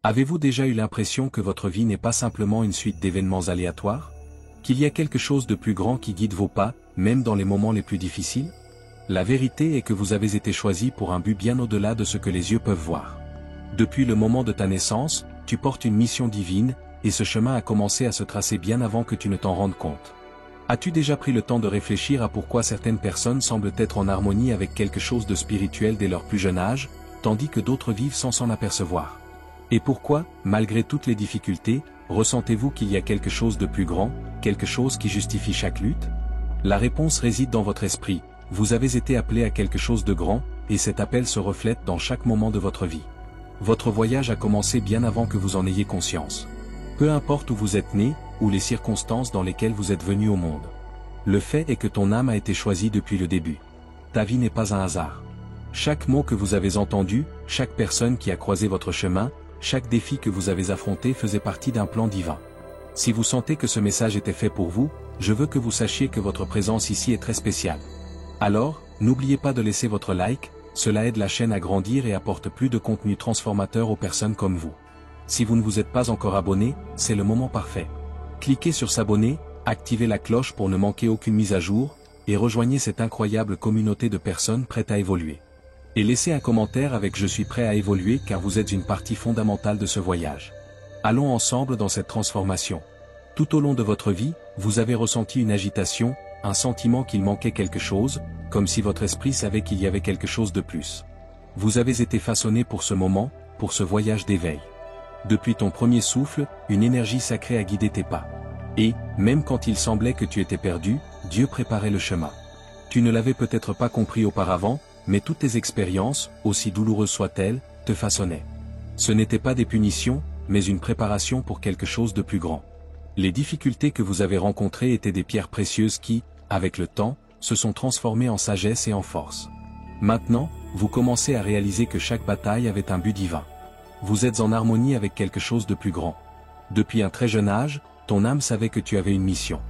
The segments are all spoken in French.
Avez-vous déjà eu l'impression que votre vie n'est pas simplement une suite d'événements aléatoires? Qu'il y a quelque chose de plus grand qui guide vos pas, même dans les moments les plus difficiles? La vérité est que vous avez été choisi pour un but bien au-delà de ce que les yeux peuvent voir. Depuis le moment de ta naissance, tu portes une mission divine, et ce chemin a commencé à se tracer bien avant que tu ne t'en rendes compte. As-tu déjà pris le temps de réfléchir à pourquoi certaines personnes semblent être en harmonie avec quelque chose de spirituel dès leur plus jeune âge, tandis que d'autres vivent sans s'en apercevoir? Et pourquoi, malgré toutes les difficultés, ressentez-vous qu'il y a quelque chose de plus grand, quelque chose qui justifie chaque lutte? La réponse réside dans votre esprit. Vous avez été appelé à quelque chose de grand, et cet appel se reflète dans chaque moment de votre vie. Votre voyage a commencé bien avant que vous en ayez conscience. Peu importe où vous êtes né, ou les circonstances dans lesquelles vous êtes venu au monde. Le fait est que ton âme a été choisie depuis le début. Ta vie n'est pas un hasard. Chaque mot que vous avez entendu, chaque personne qui a croisé votre chemin, chaque défi que vous avez affronté faisait partie d'un plan divin. Si vous sentez que ce message était fait pour vous, je veux que vous sachiez que votre présence ici est très spéciale. Alors, n'oubliez pas de laisser votre like, cela aide la chaîne à grandir et apporte plus de contenu transformateur aux personnes comme vous. Si vous ne vous êtes pas encore abonné, c'est le moment parfait. Cliquez sur s'abonner, activez la cloche pour ne manquer aucune mise à jour, et rejoignez cette incroyable communauté de personnes prêtes à évoluer. Et laissez un commentaire avec « Je suis prêt à évoluer » car vous êtes une partie fondamentale de ce voyage. Allons ensemble dans cette transformation. Tout au long de votre vie, vous avez ressenti une agitation, un sentiment qu'il manquait quelque chose, comme si votre esprit savait qu'il y avait quelque chose de plus. Vous avez été façonné pour ce moment, pour ce voyage d'éveil. Depuis ton premier souffle, une énergie sacrée a guidé tes pas. Et, même quand il semblait que tu étais perdu, Dieu préparait le chemin. Tu ne l'avais peut-être pas compris auparavant, mais toutes tes expériences, aussi douloureuses soient-elles, te façonnaient. Ce n'étaient pas des punitions, mais une préparation pour quelque chose de plus grand. Les difficultés que vous avez rencontrées étaient des pierres précieuses qui, avec le temps, se sont transformées en sagesse et en force. Maintenant, vous commencez à réaliser que chaque bataille avait un but divin. Vous êtes en harmonie avec quelque chose de plus grand. Depuis un très jeune âge, ton âme savait que tu avais une mission.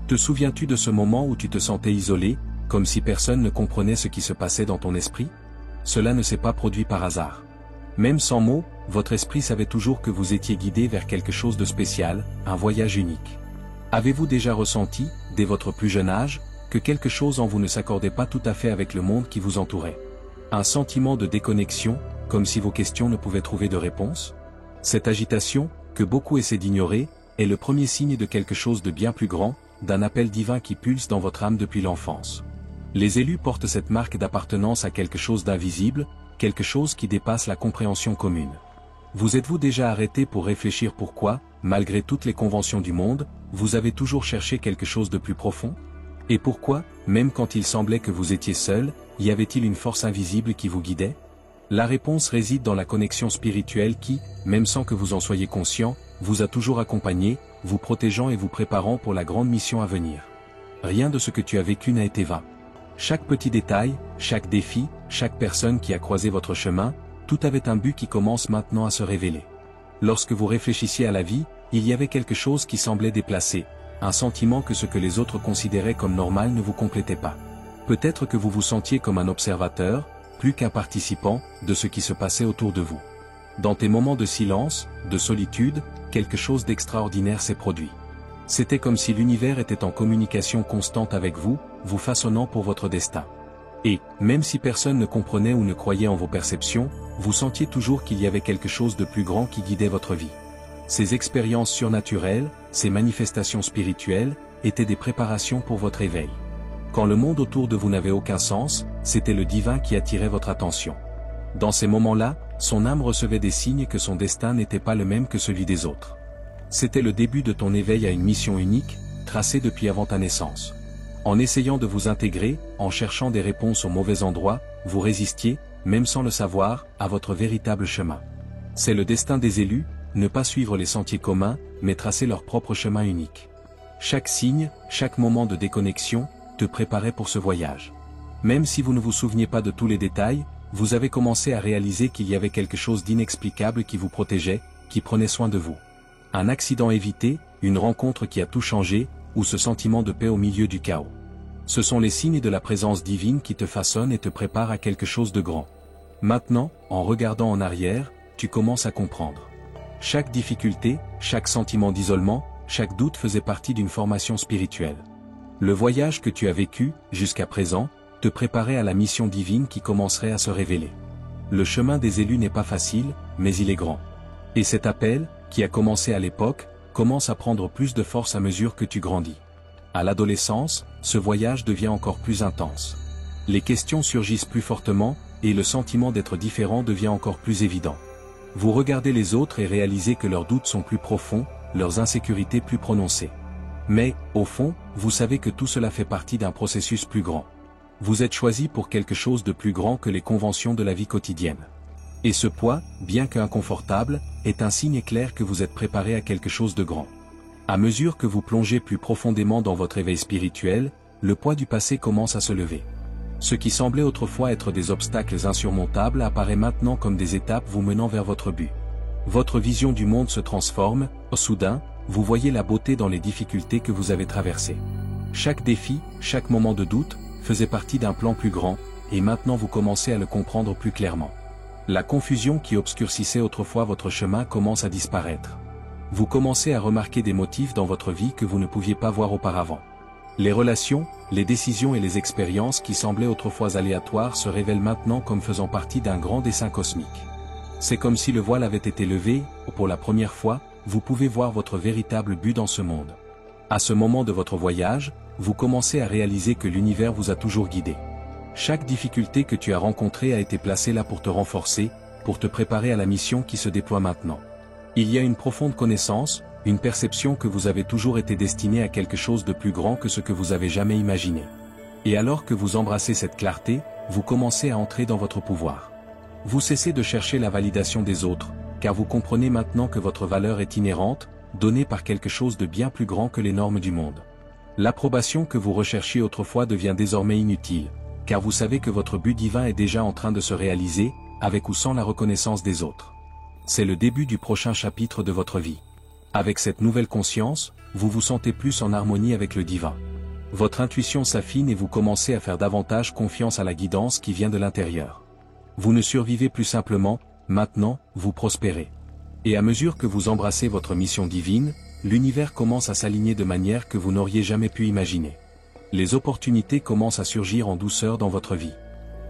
Te souviens-tu de ce moment où tu te sentais isolé, comme si personne ne comprenait ce qui se passait dans ton esprit? Cela ne s'est pas produit par hasard. Même sans mots, votre esprit savait toujours que vous étiez guidé vers quelque chose de spécial, un voyage unique. Avez-vous déjà ressenti, dès votre plus jeune âge, que quelque chose en vous ne s'accordait pas tout à fait avec le monde qui vous entourait? Un sentiment de déconnexion, comme si vos questions ne pouvaient trouver de réponse? Cette agitation, que beaucoup essaient d'ignorer, est le premier signe de quelque chose de bien plus grand, d'un appel divin qui pulse dans votre âme depuis l'enfance. Les élus portent cette marque d'appartenance à quelque chose d'invisible, quelque chose qui dépasse la compréhension commune. Vous êtes-vous déjà arrêté pour réfléchir pourquoi, malgré toutes les conventions du monde, vous avez toujours cherché quelque chose de plus profond? Et pourquoi, même quand il semblait que vous étiez seul, y avait-il une force invisible qui vous guidait? La réponse réside dans la connexion spirituelle qui, même sans que vous en soyez conscient, vous a toujours accompagné, vous protégeant et vous préparant pour la grande mission à venir. Rien de ce que tu as vécu n'a été vain. Chaque petit détail, chaque défi, chaque personne qui a croisé votre chemin, tout avait un but qui commence maintenant à se révéler. Lorsque vous réfléchissiez à la vie, il y avait quelque chose qui semblait déplacé, un sentiment que ce que les autres considéraient comme normal ne vous complétait pas. Peut-être que vous vous sentiez comme un observateur, plus qu'un participant, de ce qui se passait autour de vous. Dans tes moments de silence, de solitude, quelque chose d'extraordinaire s'est produit. C'était comme si l'univers était en communication constante avec vous, vous façonnant pour votre destin. Et, même si personne ne comprenait ou ne croyait en vos perceptions, vous sentiez toujours qu'il y avait quelque chose de plus grand qui guidait votre vie. Ces expériences surnaturelles, ces manifestations spirituelles, étaient des préparations pour votre éveil. Quand le monde autour de vous n'avait aucun sens, c'était le divin qui attirait votre attention. Dans ces moments-là, son âme recevait des signes que son destin n'était pas le même que celui des autres. C'était le début de ton éveil à une mission unique, tracée depuis avant ta naissance. En essayant de vous intégrer, en cherchant des réponses au mauvais endroit, vous résistiez, même sans le savoir, à votre véritable chemin. C'est le destin des élus, ne pas suivre les sentiers communs, mais tracer leur propre chemin unique. Chaque signe, chaque moment de déconnexion, te préparait pour ce voyage. Même si vous ne vous souveniez pas de tous les détails, vous avez commencé à réaliser qu'il y avait quelque chose d'inexplicable qui vous protégeait, qui prenait soin de vous. Un accident évité, une rencontre qui a tout changé, ou ce sentiment de paix au milieu du chaos. Ce sont les signes de la présence divine qui te façonnent et te préparent à quelque chose de grand. Maintenant, en regardant en arrière, tu commences à comprendre. Chaque difficulté, chaque sentiment d'isolement, chaque doute faisait partie d'une formation spirituelle. Le voyage que tu as vécu, jusqu'à présent, te préparait à la mission divine qui commencerait à se révéler. Le chemin des élus n'est pas facile, mais il est grand. Et cet appel, qui a commencé à l'époque, commence à prendre plus de force à mesure que tu grandis. À l'adolescence, ce voyage devient encore plus intense. Les questions surgissent plus fortement, et le sentiment d'être différent devient encore plus évident. Vous regardez les autres et réalisez que leurs doutes sont plus profonds, leurs insécurités plus prononcées. Mais, au fond, vous savez que tout cela fait partie d'un processus plus grand. Vous êtes choisi pour quelque chose de plus grand que les conventions de la vie quotidienne. Et ce poids, bien qu'inconfortable, est un signe clair que vous êtes préparé à quelque chose de grand. À mesure que vous plongez plus profondément dans votre éveil spirituel, le poids du passé commence à se lever. Ce qui semblait autrefois être des obstacles insurmontables apparaît maintenant comme des étapes vous menant vers votre but. Votre vision du monde se transforme, soudain, vous voyez la beauté dans les difficultés que vous avez traversées. Chaque défi, chaque moment de doute, faisait partie d'un plan plus grand, et maintenant vous commencez à le comprendre plus clairement. La confusion qui obscurcissait autrefois votre chemin commence à disparaître. Vous commencez à remarquer des motifs dans votre vie que vous ne pouviez pas voir auparavant. Les relations, les décisions et les expériences qui semblaient autrefois aléatoires se révèlent maintenant comme faisant partie d'un grand dessein cosmique. C'est comme si le voile avait été levé, pour la première fois, vous pouvez voir votre véritable but dans ce monde. À ce moment de votre voyage, vous commencez à réaliser que l'univers vous a toujours guidé. Chaque difficulté que tu as rencontrée a été placée là pour te renforcer, pour te préparer à la mission qui se déploie maintenant. Il y a une profonde connaissance, une perception que vous avez toujours été destiné à quelque chose de plus grand que ce que vous avez jamais imaginé. Et alors que vous embrassez cette clarté, vous commencez à entrer dans votre pouvoir. Vous cessez de chercher la validation des autres, car vous comprenez maintenant que votre valeur est inhérente, donnée par quelque chose de bien plus grand que les normes du monde. L'approbation que vous recherchiez autrefois devient désormais inutile, car vous savez que votre but divin est déjà en train de se réaliser, avec ou sans la reconnaissance des autres. C'est le début du prochain chapitre de votre vie. Avec cette nouvelle conscience, vous vous sentez plus en harmonie avec le divin. Votre intuition s'affine et vous commencez à faire davantage confiance à la guidance qui vient de l'intérieur. Vous ne survivez plus simplement, maintenant, vous prospérez. Et à mesure que vous embrassez votre mission divine, l'univers commence à s'aligner de manière que vous n'auriez jamais pu imaginer. Les opportunités commencent à surgir en douceur dans votre vie.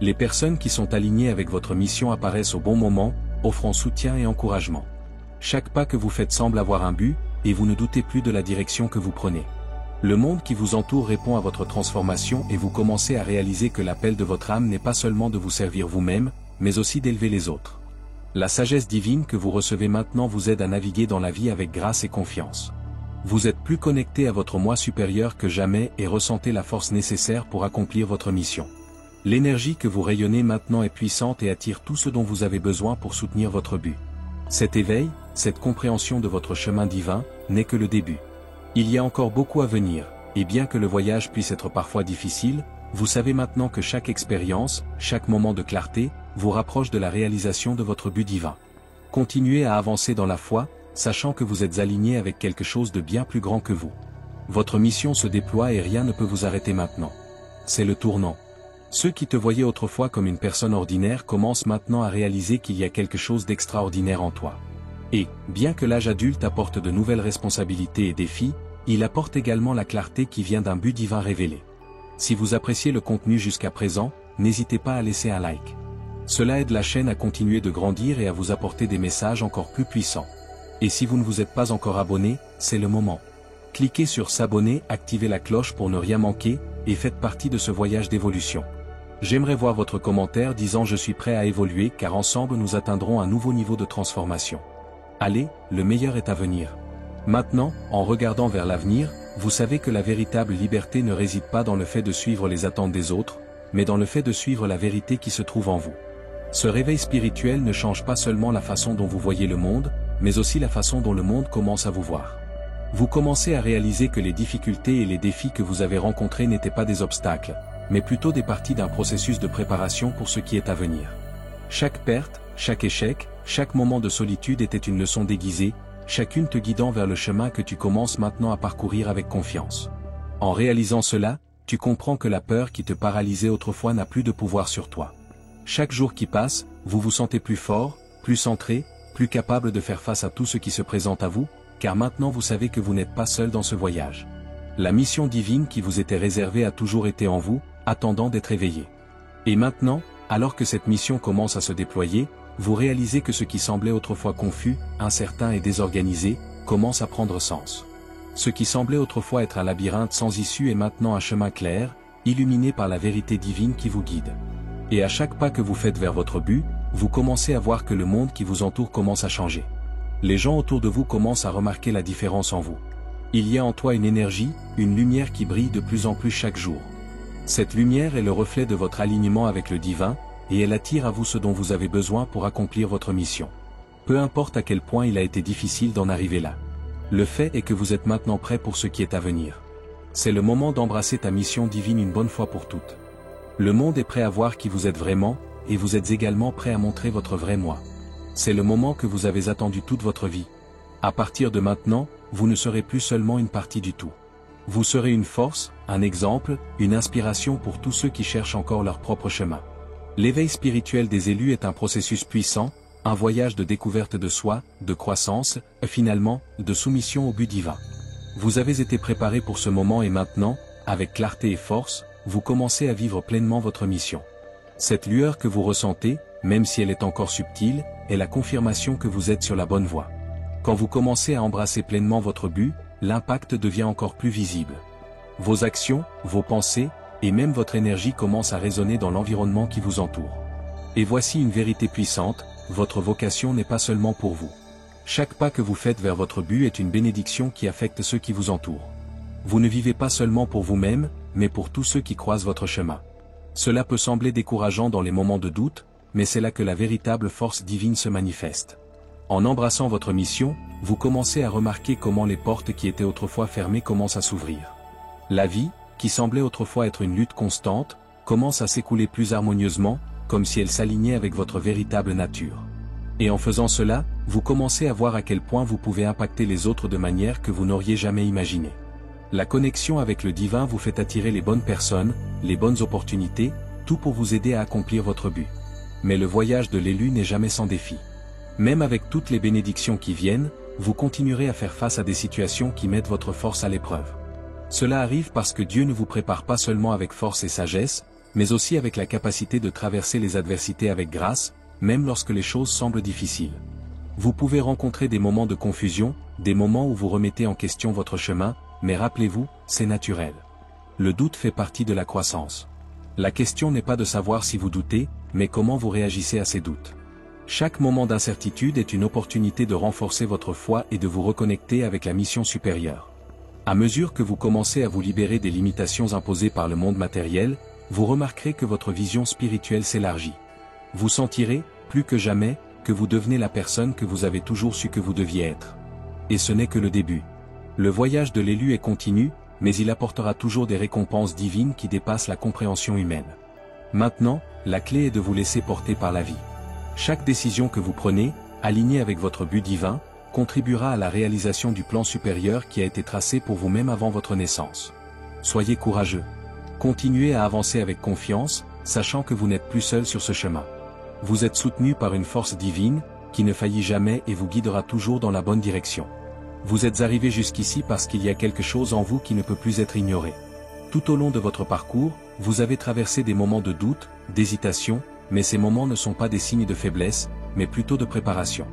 Les personnes qui sont alignées avec votre mission apparaissent au bon moment, offrant soutien et encouragement. Chaque pas que vous faites semble avoir un but, et vous ne doutez plus de la direction que vous prenez. Le monde qui vous entoure répond à votre transformation et vous commencez à réaliser que l'appel de votre âme n'est pas seulement de vous servir vous-même, mais aussi d'élever les autres. La sagesse divine que vous recevez maintenant vous aide à naviguer dans la vie avec grâce et confiance. Vous êtes plus connecté à votre moi supérieur que jamais et ressentez la force nécessaire pour accomplir votre mission. L'énergie que vous rayonnez maintenant est puissante et attire tout ce dont vous avez besoin pour soutenir votre but. Cet éveil, cette compréhension de votre chemin divin, n'est que le début. Il y a encore beaucoup à venir, et bien que le voyage puisse être parfois difficile, vous savez maintenant que chaque expérience, chaque moment de clarté, vous rapproche de la réalisation de votre but divin. Continuez à avancer dans la foi, sachant que vous êtes aligné avec quelque chose de bien plus grand que vous. Votre mission se déploie et rien ne peut vous arrêter maintenant. C'est le tournant. Ceux qui te voyaient autrefois comme une personne ordinaire commencent maintenant à réaliser qu'il y a quelque chose d'extraordinaire en toi. Et, bien que l'âge adulte apporte de nouvelles responsabilités et défis, il apporte également la clarté qui vient d'un but divin révélé. Si vous appréciez le contenu jusqu'à présent, n'hésitez pas à laisser un like. Cela aide la chaîne à continuer de grandir et à vous apporter des messages encore plus puissants. Et si vous ne vous êtes pas encore abonné, c'est le moment. Cliquez sur s'abonner, activez la cloche pour ne rien manquer, et faites partie de ce voyage d'évolution. J'aimerais voir votre commentaire disant je suis prêt à évoluer car ensemble nous atteindrons un nouveau niveau de transformation. Allez, le meilleur est à venir. Maintenant, en regardant vers l'avenir, vous savez que la véritable liberté ne réside pas dans le fait de suivre les attentes des autres, mais dans le fait de suivre la vérité qui se trouve en vous. Ce réveil spirituel ne change pas seulement la façon dont vous voyez le monde, mais aussi la façon dont le monde commence à vous voir. Vous commencez à réaliser que les difficultés et les défis que vous avez rencontrés n'étaient pas des obstacles, mais plutôt des parties d'un processus de préparation pour ce qui est à venir. Chaque perte, chaque échec, chaque moment de solitude était une leçon déguisée, chacune te guidant vers le chemin que tu commences maintenant à parcourir avec confiance. En réalisant cela, tu comprends que la peur qui te paralysait autrefois n'a plus de pouvoir sur toi. Chaque jour qui passe, vous vous sentez plus fort, plus centré, plus capable de faire face à tout ce qui se présente à vous, car maintenant vous savez que vous n'êtes pas seul dans ce voyage. La mission divine qui vous était réservée a toujours été en vous, attendant d'être éveillée. Et maintenant, alors que cette mission commence à se déployer, vous réalisez que ce qui semblait autrefois confus, incertain et désorganisé, commence à prendre sens. Ce qui semblait autrefois être un labyrinthe sans issue est maintenant un chemin clair, illuminé par la vérité divine qui vous guide. Et à chaque pas que vous faites vers votre but, vous commencez à voir que le monde qui vous entoure commence à changer. Les gens autour de vous commencent à remarquer la différence en vous. Il y a en toi une énergie, une lumière qui brille de plus en plus chaque jour. Cette lumière est le reflet de votre alignement avec le divin, et elle attire à vous ce dont vous avez besoin pour accomplir votre mission. Peu importe à quel point il a été difficile d'en arriver là. Le fait est que vous êtes maintenant prêt pour ce qui est à venir. C'est le moment d'embrasser ta mission divine une bonne fois pour toutes. Le monde est prêt à voir qui vous êtes vraiment, et vous êtes également prêt à montrer votre vrai moi. C'est le moment que vous avez attendu toute votre vie. À partir de maintenant, vous ne serez plus seulement une partie du tout. Vous serez une force, un exemple, une inspiration pour tous ceux qui cherchent encore leur propre chemin. L'éveil spirituel des élus est un processus puissant, un voyage de découverte de soi, de croissance, et finalement, de soumission au but divin. Vous avez été préparé pour ce moment et maintenant, avec clarté et force, vous commencez à vivre pleinement votre mission. Cette lueur que vous ressentez, même si elle est encore subtile, est la confirmation que vous êtes sur la bonne voie. Quand vous commencez à embrasser pleinement votre but, l'impact devient encore plus visible. Vos actions, vos pensées, et même votre énergie commencent à résonner dans l'environnement qui vous entoure. Et voici une vérité puissante, votre vocation n'est pas seulement pour vous. Chaque pas que vous faites vers votre but est une bénédiction qui affecte ceux qui vous entourent. Vous ne vivez pas seulement pour vous-même, mais pour tous ceux qui croisent votre chemin. Cela peut sembler décourageant dans les moments de doute, mais c'est là que la véritable force divine se manifeste. En embrassant votre mission, vous commencez à remarquer comment les portes qui étaient autrefois fermées commencent à s'ouvrir. La vie, qui semblait autrefois être une lutte constante, commence à s'écouler plus harmonieusement, comme si elle s'alignait avec votre véritable nature. Et en faisant cela, vous commencez à voir à quel point vous pouvez impacter les autres de manière que vous n'auriez jamais imaginé. La connexion avec le divin vous fait attirer les bonnes personnes, les bonnes opportunités, tout pour vous aider à accomplir votre but. Mais le voyage de l'élu n'est jamais sans défi. Même avec toutes les bénédictions qui viennent, vous continuerez à faire face à des situations qui mettent votre force à l'épreuve. Cela arrive parce que Dieu ne vous prépare pas seulement avec force et sagesse, mais aussi avec la capacité de traverser les adversités avec grâce, même lorsque les choses semblent difficiles. Vous pouvez rencontrer des moments de confusion, des moments où vous remettez en question votre chemin, mais rappelez-vous, c'est naturel. Le doute fait partie de la croissance. La question n'est pas de savoir si vous doutez, mais comment vous réagissez à ces doutes. Chaque moment d'incertitude est une opportunité de renforcer votre foi et de vous reconnecter avec la mission supérieure. À mesure que vous commencez à vous libérer des limitations imposées par le monde matériel, vous remarquerez que votre vision spirituelle s'élargit. Vous sentirez, plus que jamais, que vous devenez la personne que vous avez toujours su que vous deviez être. Et ce n'est que le début. Le voyage de l'élu est continu, mais il apportera toujours des récompenses divines qui dépassent la compréhension humaine. Maintenant, la clé est de vous laisser porter par la vie. Chaque décision que vous prenez, alignée avec votre but divin, contribuera à la réalisation du plan supérieur qui a été tracé pour vous-même avant votre naissance. Soyez courageux. Continuez à avancer avec confiance, sachant que vous n'êtes plus seul sur ce chemin. Vous êtes soutenu par une force divine, qui ne faillit jamais et vous guidera toujours dans la bonne direction. Vous êtes arrivé jusqu'ici parce qu'il y a quelque chose en vous qui ne peut plus être ignoré. Tout au long de votre parcours, vous avez traversé des moments de doute, d'hésitation, mais ces moments ne sont pas des signes de faiblesse, mais plutôt de préparation.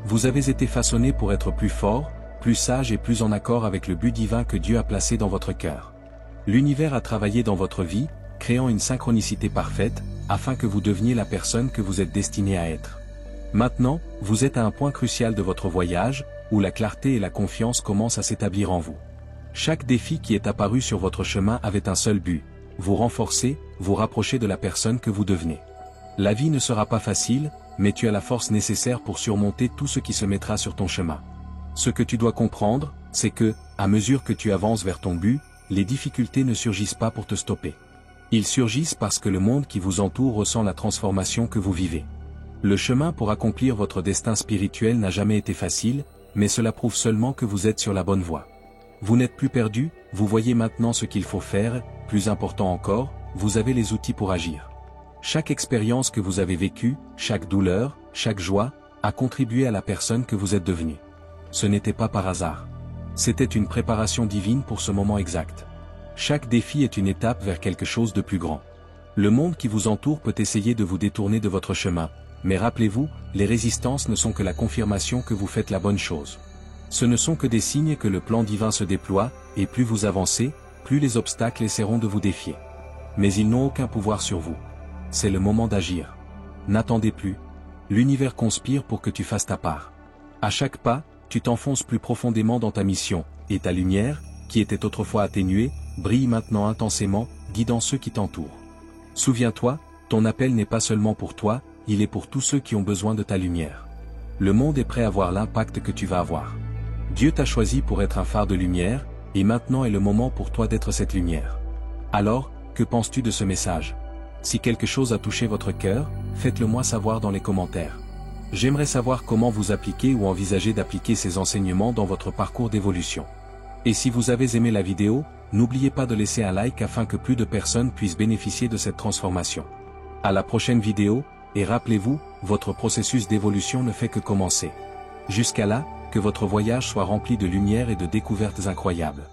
Vous avez été façonné pour être plus fort, plus sage et plus en accord avec le but divin que Dieu a placé dans votre cœur. L'univers a travaillé dans votre vie, créant une synchronicité parfaite, afin que vous deveniez la personne que vous êtes destiné à être. Maintenant, vous êtes à un point crucial de votre voyage, où la clarté et la confiance commencent à s'établir en vous. Chaque défi qui est apparu sur votre chemin avait un seul but, vous renforcer, vous rapprocher de la personne que vous devenez. La vie ne sera pas facile, mais tu as la force nécessaire pour surmonter tout ce qui se mettra sur ton chemin. Ce que tu dois comprendre, c'est que, à mesure que tu avances vers ton but, les difficultés ne surgissent pas pour te stopper. Ils surgissent parce que le monde qui vous entoure ressent la transformation que vous vivez. Le chemin pour accomplir votre destin spirituel n'a jamais été facile, mais cela prouve seulement que vous êtes sur la bonne voie. Vous n'êtes plus perdu, vous voyez maintenant ce qu'il faut faire, plus important encore, vous avez les outils pour agir. Chaque expérience que vous avez vécue, chaque douleur, chaque joie, a contribué à la personne que vous êtes devenue. Ce n'était pas par hasard. C'était une préparation divine pour ce moment exact. Chaque défi est une étape vers quelque chose de plus grand. Le monde qui vous entoure peut essayer de vous détourner de votre chemin, mais rappelez-vous, les résistances ne sont que la confirmation que vous faites la bonne chose. Ce ne sont que des signes que le plan divin se déploie, et plus vous avancez, plus les obstacles essaieront de vous défier. Mais ils n'ont aucun pouvoir sur vous. C'est le moment d'agir. N'attendez plus. L'univers conspire pour que tu fasses ta part. À chaque pas, tu t'enfonces plus profondément dans ta mission, et ta lumière, qui était autrefois atténuée, brille maintenant intensément, guidant ceux qui t'entourent. Souviens-toi, ton appel n'est pas seulement pour toi, il est pour tous ceux qui ont besoin de ta lumière. Le monde est prêt à voir l'impact que tu vas avoir. Dieu t'a choisi pour être un phare de lumière, et maintenant est le moment pour toi d'être cette lumière. Alors, que penses-tu de ce message? Si quelque chose a touché votre cœur, faites-le moi savoir dans les commentaires. J'aimerais savoir comment vous appliquez ou envisagez d'appliquer ces enseignements dans votre parcours d'évolution. Et si vous avez aimé la vidéo, n'oubliez pas de laisser un like afin que plus de personnes puissent bénéficier de cette transformation. À la prochaine vidéo, et rappelez-vous, votre processus d'évolution ne fait que commencer. Jusqu'à là, que votre voyage soit rempli de lumière et de découvertes incroyables.